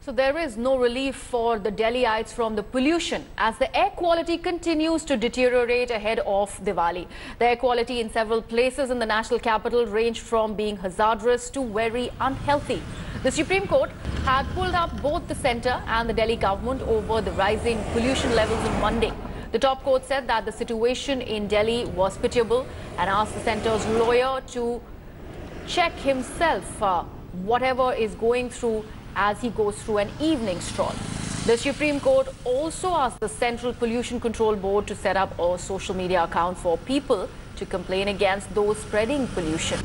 So there is no relief for the Delhiites from the pollution as the air quality continues to deteriorate ahead of Diwali. The air quality in several places in the national capital ranged from being hazardous to very unhealthy. The Supreme Court had pulled up both the centre and the Delhi government over the rising pollution levels on Monday. The top court said that the situation in Delhi was pitiable and asked the centre's lawyer to check himself whatever is going through as he goes through an evening stroll. The Supreme Court also asked the Central Pollution Control Board to set up a social media account for people to complain against those spreading pollution.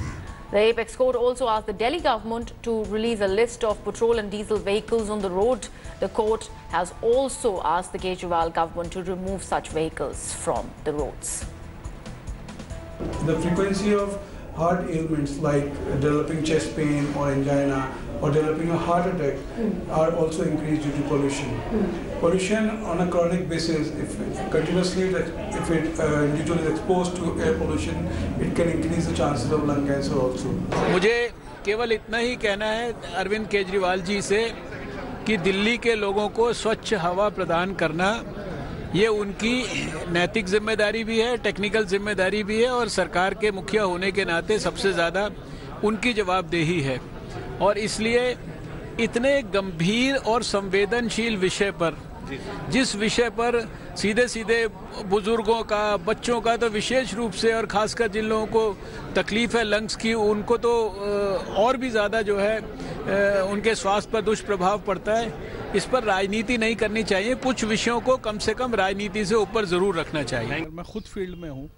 The Apex Court also asked the Delhi government to release a list of petrol and diesel vehicles on the road. The court has also asked the Kejriwal government to remove such vehicles from the roads. The frequency of heart ailments like developing chest pain or angina or developing a heart attack are also increased due to pollution. Pollution on a chronic basis, if it individual is exposed to air pollution, it can increase the chances of lung cancer also. मुझे केवल इतना ही कहना है अरविंद केजरीवाल जी से कि दिल्ली के लोगों को स्वच्छ हवा प्रदान करना ये उनकी नैतिक जिम्मेदारी भी है, टेक्निकल जिम्मेदारी भी है और सरकार के मुखिया होने के नाते सबसे ज़्यादा उनकी जवाबदेही है। और इसलिए इतने गंभीर और संवेदनशील विषय पर, जिस विषय पर सीधे सीधे बुजुर्गों का, बच्चों का तो विशेष रूप से और खासकर जिन लोगों को तकलीफ है लंग्स की, उनको तो और भी ज़्यादा जो है उनके स्वास्थ्य पर दुष्प्रभाव पड़ता है। इस पर राजनीति नहीं करनी चाहिए, कुछ विषयों को कम से कम राजनीति से ऊपर ज़रूर रखना चाहिए। मैं खुद फील्ड में हूँ,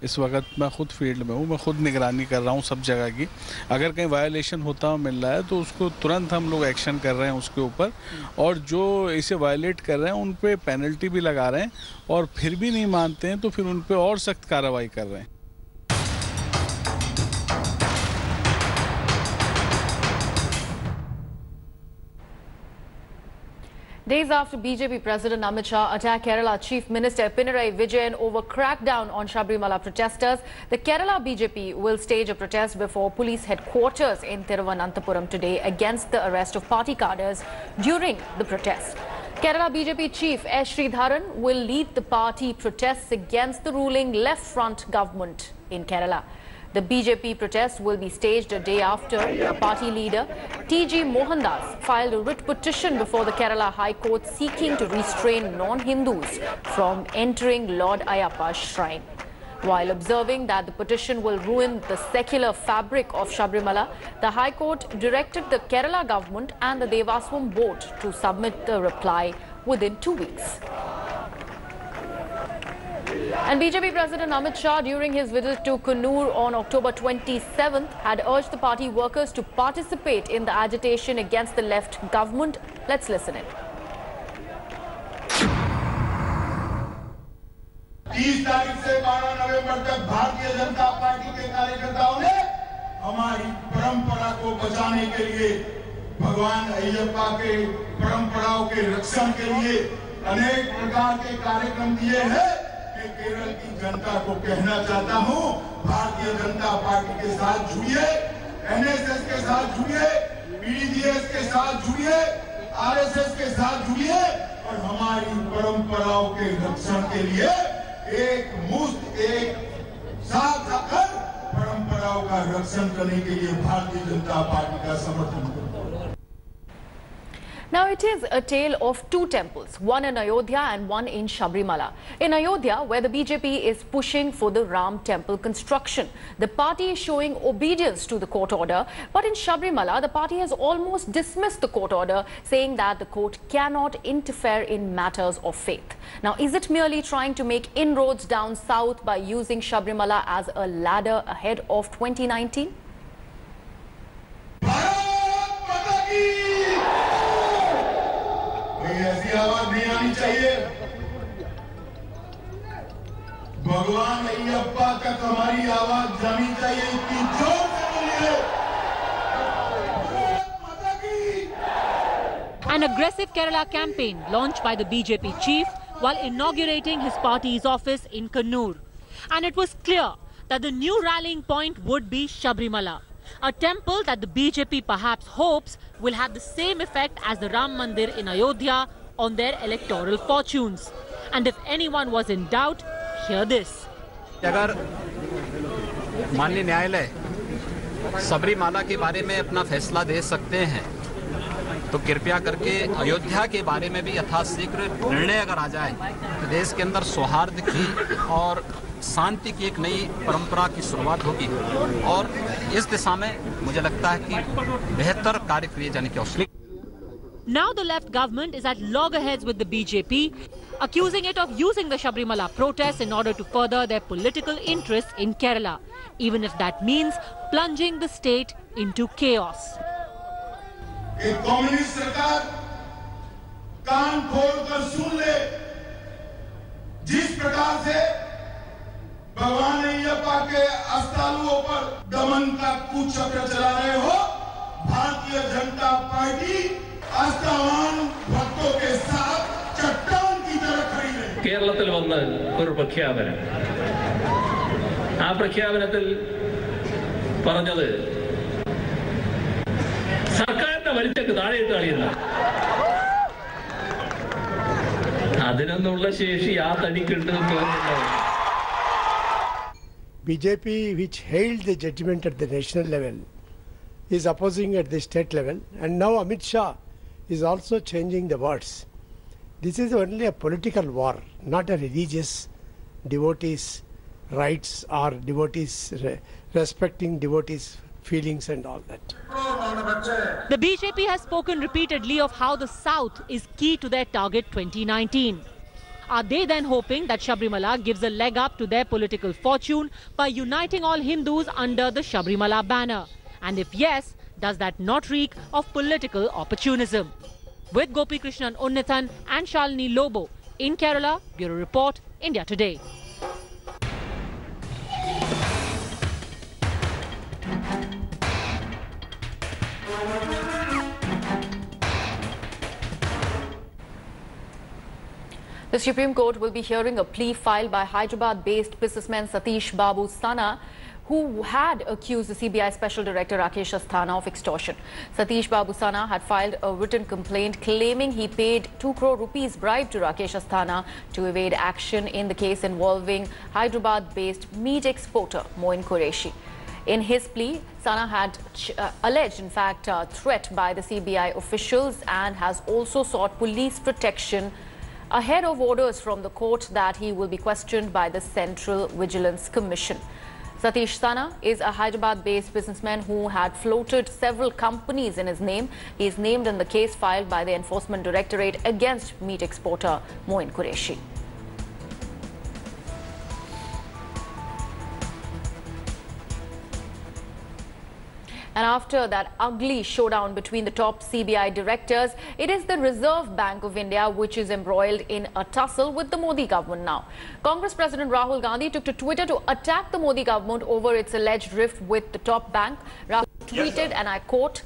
इस वक्त मैं खुद फील्ड में हूँ, मैं खुद निगरानी कर रहा हूँ सब जगह की। अगर कहीं वायलेशन होता हुआ मिल रहा है तो उसको तुरंत हम लोग एक्शन कर रहे हैं उसके ऊपर, और जो इसे वायलेट कर रहे हैं उन पे पेनल्टी भी लगा रहे हैं, और फिर भी नहीं मानते हैं तो फिर उन पे और सख्त कार्रवाई कर रहे हैं। Days after BJP President Amit Shah attacked Kerala Chief Minister Pinarayi Vijayan over crackdown on Sabarimala protesters, the Kerala BJP will stage a protest before police headquarters in Thiruvananthapuram today against the arrest of party cadres during the protest. Kerala BJP Chief S. Sridharan will lead the party protests against the ruling Left Front government in Kerala. The BJP protest will be staged a day after the party leader T.G. Mohandas filed a writ petition before the Kerala High Court seeking to restrain non-Hindus from entering Lord Ayyappa's shrine. While observing that the petition will ruin the secular fabric of Sabarimala, the High Court directed the Kerala government and the Devaswam board to submit the reply within 2 weeks. And BJP President Amit Shah, during his visit to Kannur on October 27th, had urged the party workers to participate in the agitation against the left government. Let's listen in. 30 तारीख से 12 नवंबर तक Bharatiya Janata party के कार्यकर्ताओं ने हमारी परंपरा को बचाने के लिए, भगवान अय्यप्पा के परंपराओं के रक्षण के लिए अनेक प्रकार के कार्यक्रम दिए हैं। केरल की जनता को कहना चाहता हूं, भारतीय जनता पार्टी के साथ जुड़िए, एनएसएस के साथ जुड़िए, पीडीजीएस के साथ जुड़िए, आरएसएस के साथ जुड़िए और हमारी परंपराओं के रक्षण के लिए एक साथ आकर परंपराओं का रक्षण करने के लिए भारतीय जनता पार्टी का समर्थन करें। Now it is a tale of two temples, one in Ayodhya and one in Sabarimala. In Ayodhya, where the BJP is pushing for the Ram temple construction, the party is showing obedience to the court order. But in Sabarimala, the party has almost dismissed the court order, saying that the court cannot interfere in matters of faith. Now, is it merely trying to make inroads down south by using Sabarimala as a ladder ahead of 2019? ऐसी आवाज नहीं आनी चाहिए। भगवान अय्यप्पा तक हमारी आवाज जानी चाहिए, इतनी जोर से बोलिए। An aggressive Kerala campaign launched by the BJP chief while inaugurating his party's office in Kannur. And it was clear that the new rallying point would be Sabarimala. A temple that the BJP perhaps hopes will have the same effect as the Ram Mandir in Ayodhya on their electoral fortunes. And if anyone was in doubt, hear this. अगर माननीय न्यायालय सबरीमाला के बारे में अपना फैसला दे सकते हैं तो कृपया करके अयोध्या के बारे में भी यथाशीघ्र निर्णय अगर आ जाए तो देश के अंदर सौहार्द की और शांति की एक नई परंपरा की शुरुआत होगी और इस दिशा में मुझे लगता है कि बेहतर कार्य किए जाने की आवश्यकता है। Now the left government is at loggerheads with the BJP, accusing it of using the Sabarimala protests in order to further their political interests in Kerala, even if that means plunging the state into chaos. एक communist सरकार कान खोलकर सुन ले, जिस प्रकार से भगवान अय्यप्पा के अस्तालुओं पर दमन का कुचक्र चला रहे हो, भारतीय जनता पार्टी अस्तावान भक्तों के साथ चट्टान की तरह खड़ी रही। കേരളത്തിൽ വന്ന ഒരു പ്രഖ്യാപനം, ആ പ്രഖ്യാപനത്തിൽ പറഞ്ഞത് സർക്കാരിന്റെ വലിച്ചക്ക് താഴെയിട്ട് കളിയുന്ന അതിനൊന്നുള്ള ശേഷി ആ തനിക്കുണ്ടെന്ന് തോന്നുന്നു. BJP, which hailed the judgment at the national level, is opposing at the state level, and now Amit Shah is also changing the words. This is only a political war, not a religious devotees' rights or devotees respecting devotees' feelings and all that. The BJP has spoken repeatedly of how the South is key to their target 2019. Are they then hoping that Sabarimala gives a leg up to their political fortune by uniting all Hindus under the Sabarimala banner? And if yes, does that not reek of political opportunism? With Gopi Krishnan Unnithan and Shalini Lobo in Kerala, Bureau Report, India Today. The Supreme Court will be hearing a plea filed by Hyderabad-based businessman Satish Babu Sana, who had accused the CBI Special Director Rakesh Asthana of extortion. Satish Babu Sana had filed a written complaint claiming he paid 2 crore rupees bribe to Rakesh Asthana to evade action in the case involving Hyderabad-based meat exporter Moin Qureshi. In his plea, Sana had alleged, in fact, a threat by the CBI officials and has also sought police protection ahead of orders from the court that he will be questioned by the Central Vigilance Commission. Satish Sana is a Hyderabad-based businessman who had floated several companies in his name. He is named in the case filed by the Enforcement Directorate against meat exporter Moin Qureshi. And after that ugly showdown between the top CBI directors, it is the Reserve Bank of India which is embroiled in a tussle with the Modi government now. Congress President Rahul Gandhi took to Twitter to attack the Modi government over its alleged rift with the top bank. Rahul tweeted, and I quote,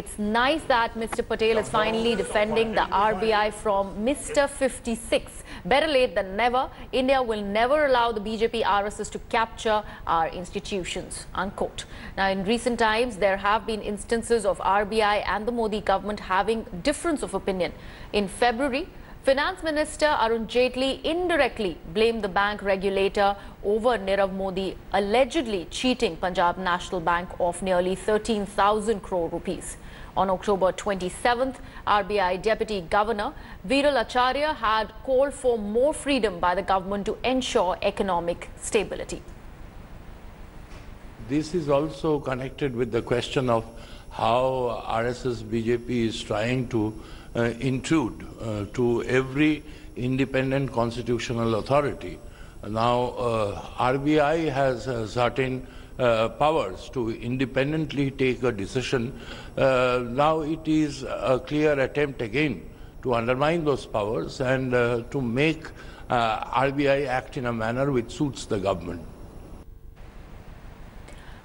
"It's nice that Mr. Patel is finally defending the RBI from Mr. 56. Better late than never. India will never allow the BJP RSS to capture our institutions," unquote. Now, in recent times, there have been instances of RBI and the Modi government having difference of opinion. In February, Finance Minister Arun Jaitley indirectly blamed the bank regulator over Nirav Modi allegedly cheating Punjab National Bank of nearly 13,000 crore rupees. On October 27th, RBI Deputy Governor Viral Acharya had called for more freedom by the government to ensure economic stability. This is also connected with the question of how RSS BJP is trying to intrude to every independent constitutional authority. Now, RBI has certain powers to independently take a decision. Now it is a clear attempt again to undermine those powers and to make RBI act in a manner which suits the government.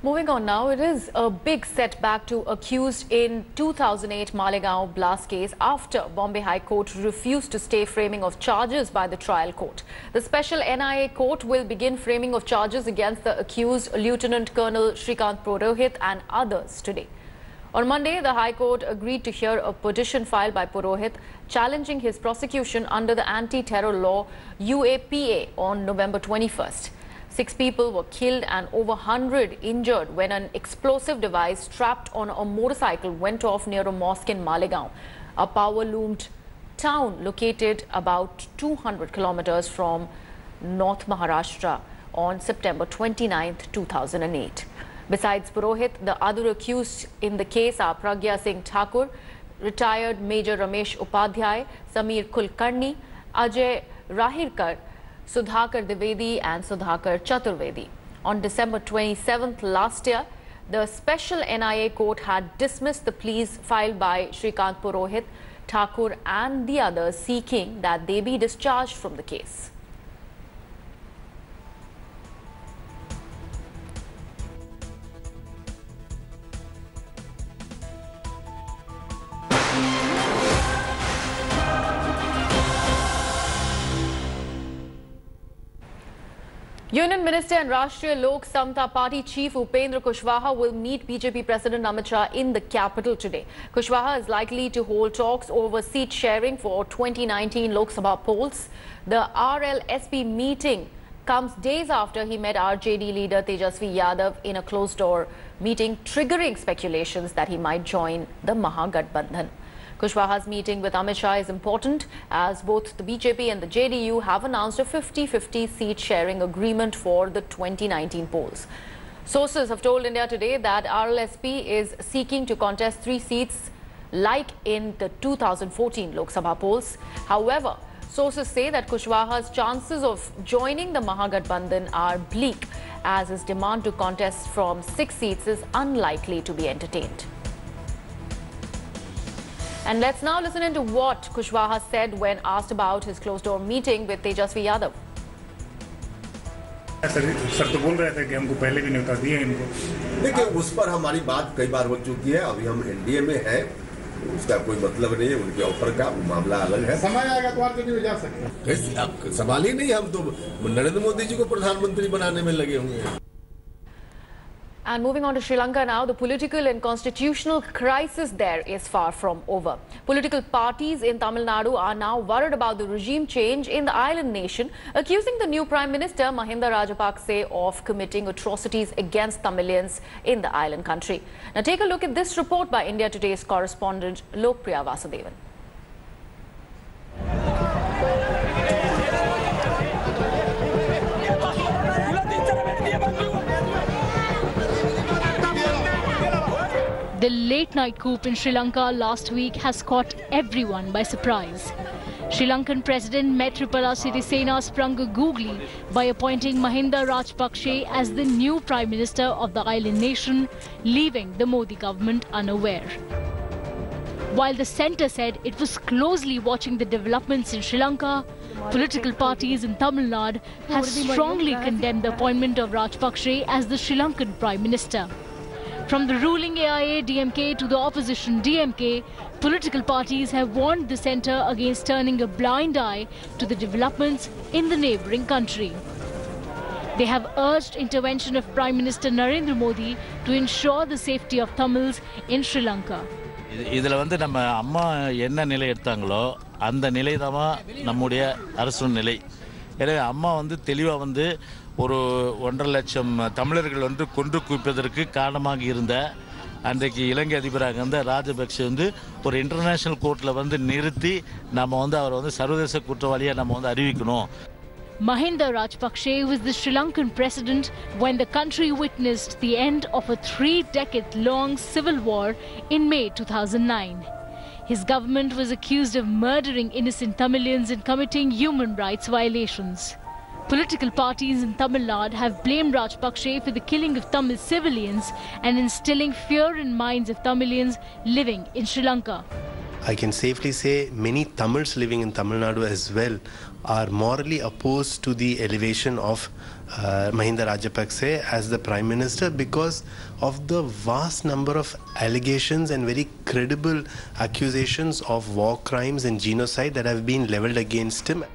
Moving on now, it is a big setback to accused in 2008 Malegaon blast case after Bombay High Court refused to stay framing of charges by the trial court. The special NIA court will begin framing of charges against the accused Lieutenant Colonel Srikant Purohit and others today. On Monday, the High Court agreed to hear a petition filed by Purohit challenging his prosecution under the anti-terror law UAPA on November 21st. 6 people were killed and over 100 injured when an explosive device strapped on a motorcycle went off near a mosque in Malegaon, a power-loomed town located about 200 kilometers from North Maharashtra on September 29, 2008. Besides Purohit, the other accused in the case are Pragya Singh Thakur, retired Major Ramesh Upadhyay, Sameer Kulkarni, Ajay Rahirkar, Sudhakar Dwivedi and Sudhakar Chaturvedi. On December 27th last year, the special NIA court had dismissed the pleas filed by Srikant Purohit, Thakur and the others seeking that they be discharged from the case. Union Minister and Rashtriya Lok Samta Party Chief Upendra Kushwaha will meet BJP President Amit Shah in the capital today. Kushwaha is likely to hold talks over seat sharing for 2019 Lok Sabha polls. The RLSP meeting comes days after he met RJD leader Tejasvi Yadav in a closed-door meeting, triggering speculations that he might join the Mahagathbandhan. Kushwaha's meeting with Amit Shah is important as both the BJP and the JDU have announced a 50-50 seat sharing agreement for the 2019 polls. Sources have told India Today that RLSP is seeking to contest 3 seats like in the 2014 Lok Sabha polls. However, sources say that Kushwaha's chances of joining the Mahagathbandhan are bleak as his demand to contest from 6 seats is unlikely to be entertained. And let's now listen into what Kushwaha said when asked about his closed-door meeting with Tejasvi Yadav. Sir तो बोल रहे थे कि हमको पहले भी न्योता दिए इनको। देखिए उस पर हमारी बात कई बार हो चुकी है, अभी हम एनडीए में हैं, उसका कोई मतलब नहीं है, उनके ऑफर का मामला अलग है। समय आएगा तो आरजेडी जा सकते हैं। सवाल ही नहीं, हम तो नरेंद्र मोदी जी को प्रधानमंत्री बनाने में लगे हुए हैं। And moving on to Sri Lanka now, the political and constitutional crisis there is far from over. Political parties in Tamil Nadu are now worried about the regime change in the island nation, accusing the new Prime Minister Mahinda Rajapakse of committing atrocities against Tamilians in the island country. Now take a look at this report by India Today's correspondent Lokpriya Vasudevan. The late-night coup in Sri Lanka last week has caught everyone by surprise. Sri Lankan President Maithripala Sirisena sprung a googly by appointing Mahinda Rajapakse as the new Prime Minister of the island nation, leaving the Modi government unaware. While the centre said it was closely watching the developments in Sri Lanka, political parties in Tamil Nadu have strongly condemned the appointment of Rajapakse as the Sri Lankan Prime Minister. From the ruling AIA-DMK to the opposition DMK, political parties have warned the centre against turning a blind eye to the developments in the neighbouring country. They have urged intervention of Prime Minister Narendra Modi to ensure the safety of Tamils in Sri Lanka. இதில் வந்து நம்ம அம்மா என்ன நிலை எடுத்தாங்களோ அந்த நிலை தான் நம்முடைய அரசு நிலை. எனவே அம்மா வந்து தெளிவாக வந்து ஒரு 1.5 லட்சம் தமிழர்கள் வந்து கொன்று குவிப்பதற்கு காரணமாக இருந்த அன்றைக்கு இலங்கை அதிபராக இருந்த ராஜபக்ஷ வந்து ஒரு இன்டர்நேஷனல் கோர்ட்டில் வந்து நிறுத்தி நம்ம வந்து அவரை வந்து சர்வதேச குற்றவாளியாக நம்ம வந்து அறிவிக்கணும். Mahinda Rajapakse was the Sri Lankan president when the country witnessed the end of a 3-decade-long civil war in May 2009. His government was accused of murdering innocent Tamilians and committing human rights violations. Political parties in Tamil Nadu have blamed Rajapakse for the killing of Tamil civilians and instilling fear in minds of Tamilians living in Sri Lanka. I can safely say many Tamils living in Tamil Nadu as well are morally opposed to the elevation of Mahinda Rajapaksa as the Prime Minister because of the vast number of allegations and very credible accusations of war crimes and genocide that have been leveled against him.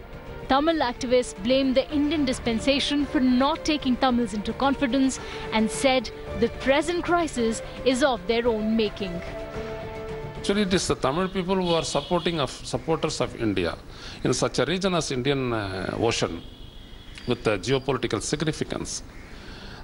Tamil activists blamed the Indian dispensation for not taking Tamils into confidence and said the present crisis is of their own making. Actually, it is the Tamil people who are supporters of India in such a region as Indian Ocean with geopolitical significance.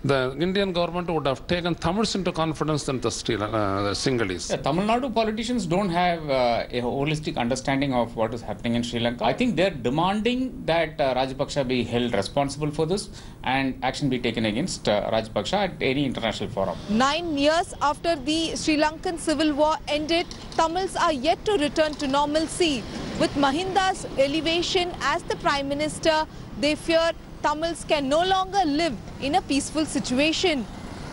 The Indian government would have taken Tamils into confidence than the Sinhalese. Tamil Nadu politicians don't have a holistic understanding of what is happening in Sri Lanka. I think they're demanding that Rajapaksa be held responsible for this and action be taken against Rajapaksa at any international forum. 9 years after the Sri Lankan civil war ended, Tamils are yet to return to normalcy. With Mahinda's elevation as the Prime Minister, they fear Tamils can no longer live in a peaceful situation.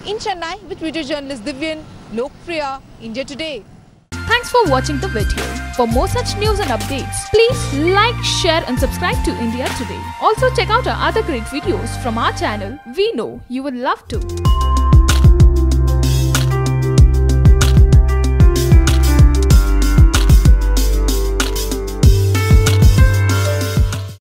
In Chennai, with video journalist Divyan, Lokpriya, India Today. Thanks for watching the video. For more such news and updates, please like, share and subscribe to India Today. Also check out our other great videos from our channel. We know you will love to.